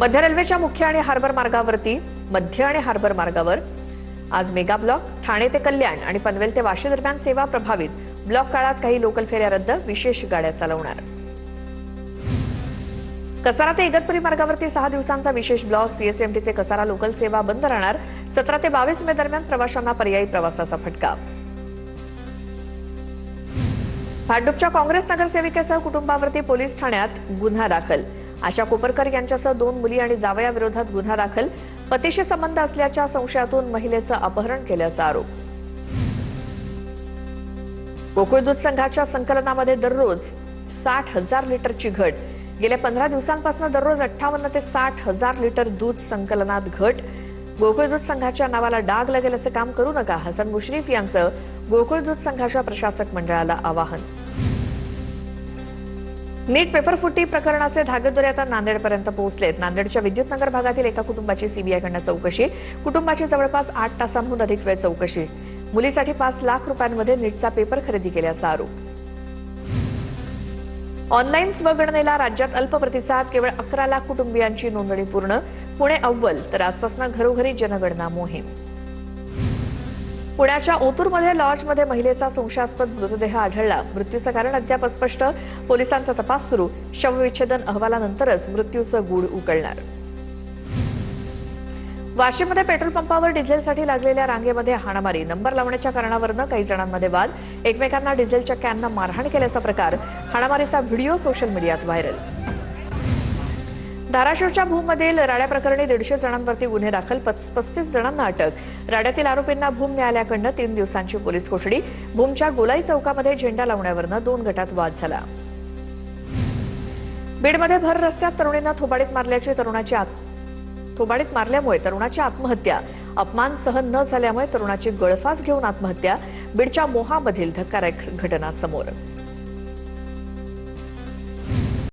मध्य रेल्वेच्या मुख्य आणि हार्बर मार्गावर आज मेगा ब्लॉक, ठाणे ते कल्याण आणि पनवेल ते वाशी दरम्यान सेवा प्रभावित. ब्लॉक काळात काही लोकल फेऱ्या रद्द, विशेष गाड्या चालवणार. कसारा ते इगतपुरी मार्गावरती 6 दिवसांचा विशेष ब्लॉक. सीएसएमटी ते कसारा लोकल सेवा बंद राहणार. 17 ते 22 मे दरम्यान प्रवाशांना पर्यायी प्रवासाचा फटका. भांडूपच्या काँग्रेस नगरसेविकेसह कुटुंबावरती पोलीस ठाण्यात गुन्हा दाखल. आशा कोपरकर यांच्यासह 2 मुली आणि जावयाविरोधात गुन्हा दाखल. पतीशी संबंध असल्याच्या संशयातून महिलेचं अपहरण केल्याचा आरोप. गोकुळ दूध संघाच्या संकलनामध्ये दररोज 60,000 लिटरची घट. गेल्या 15 दिवसांपासून दररोज 58 ते 60,000 लिटर दूध संकलनात घट. गोकुळ दूध संघाच्या नावाला डाग लागेल असं काम करू नका, हसन मुश्रीफ यांचं गोकुळ दूध संघाच्या प्रशासक मंडळाला आवाहन. नीट पेपरफुटी प्रकरणाचे धागेदोरे आता नांदेडपर्यंत पोहोचलेत. नांदेडच्या विद्युतनगर भागातील एका कुटुंबाची सीबीआयकडनं चौकशी. कुटुंबाची जवळपास 8 तासांहून अधिक वेळ चौकशी. मुलीसाठी 5 लाख रुपयांमध्ये नीटचा पेपर खरेदी केल्याचा आरोप. ऑनलाईन स्वगणनेला राज्यात अल्प प्रतिसाद. केवळ 11 लाख कुटुंबियांची नोंदणी पूर्ण. पुणे अव्वल, तर आजपासून घरोघरी जनगणना मोहीम. पुण्याच्या ओतूरमध्ये लॉजमध्ये महिलेचा संशयास्पद मृतदेह आढळला. मृत्यूचं कारण अद्याप अस्पष्ट. पोलिसांचा तपास सुरू. शवविच्छेदन अहवालानंतरच मृत्यूचं गूढ उकलणार. वाशीमध्ये पेट्रोल पंपावर डिझेलसाठी लागलेल्या रांगेमध्ये हाणामारी. नंबर लावण्याच्या कारणावरून काही जणांमध्ये वाद. एकमेकांना डिझेलच्या कॅननं मारहाण केल्याचा प्रकार. हाणामारीचा व्हिडिओ सोशल मीडियात व्हायरल. धाराशिवच्या भूममधील राड्या प्रकरणी 150 जणांवरती गुन्हे दाखल. 35 जणांना अटक. राड्यातील आरोपींना भूम न्यायालयाकडनं 3 दिवसांची पोलीस कोठडी. भूमच्या गोलाई चौकामध्ये झेंडा लावण्यावरून 2 गटात वाद झाला. बीडमध्ये भर रस्त्यात तरुणींना थोबाडीत मारल्यामुळे तरुणाची आत्महत्या. अपमान सहन न झाल्यामुळे तरुणाची गळफास घेऊन आत्महत्या. बीडच्या मोहामधील धक्कादायक घटना समोर.